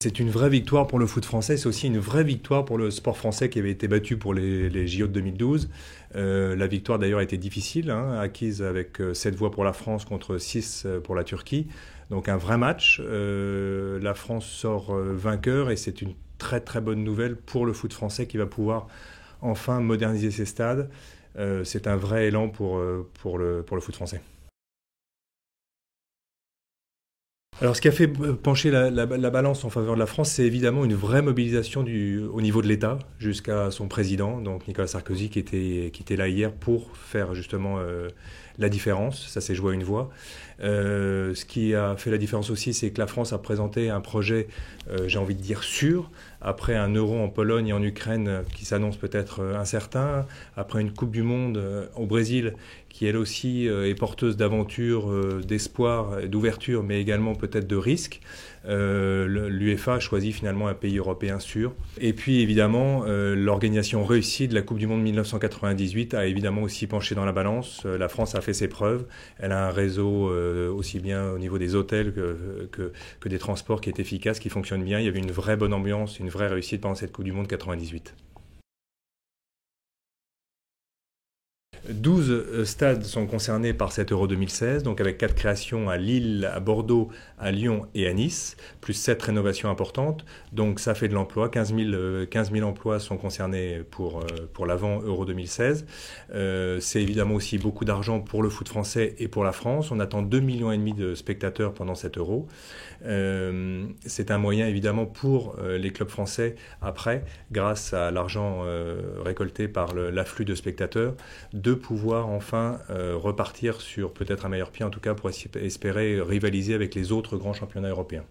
C'est une vraie victoire pour le foot français, c'est aussi une vraie victoire pour le sport français qui avait été battu pour les JO de 2012. La victoire d'ailleurs a été difficile, acquise avec 7 voix pour la France contre 6 pour la Turquie. Donc un vrai match. La France sort vainqueur et c'est une très très bonne nouvelle pour le foot français qui va pouvoir enfin moderniser ses stades. C'est un vrai élan pour le foot français. Alors, ce qui a fait pencher la balance en faveur de la France, c'est évidemment une vraie mobilisation au niveau de l'État, jusqu'à son président, donc Nicolas Sarkozy, qui était là hier pour faire justement la différence. Ça s'est joué à une voix. Ce qui a fait la différence aussi, c'est que la France a présenté un projet, j'ai envie de dire, sûr, après un euro en Pologne et en Ukraine qui s'annonce peut-être incertain, après une Coupe du Monde au Brésil qui elle aussi est porteuse d'aventures, d'espoir, d'ouverture, mais également peut-être de risques. L'UEFA a choisi finalement un pays européen sûr. Et puis évidemment, l'organisation réussie de la Coupe du Monde 1998 a évidemment aussi penché dans la balance. La France a fait ses preuves. Elle a un réseau aussi bien au niveau des hôtels que des transports qui est efficace, qui fonctionne bien. Il y avait une vraie bonne ambiance, une vraie réussite pendant cette Coupe du Monde 98. 12 stades sont concernés par cet Euro 2016, donc avec 4 créations à Lille, à Bordeaux, à Lyon et à Nice, plus 7 rénovations importantes. Donc ça fait de l'emploi. 15 000 emplois sont concernés pour l'avant Euro 2016. C'est évidemment aussi beaucoup d'argent pour le foot français et pour la France. On attend 2,5 millions de spectateurs pendant cet Euro. C'est un moyen évidemment pour les clubs français, après, grâce à l'argent récolté par l'afflux de spectateurs, de pouvoir enfin repartir sur peut-être un meilleur pied, en tout cas pour espérer rivaliser avec les autres grands championnats européens.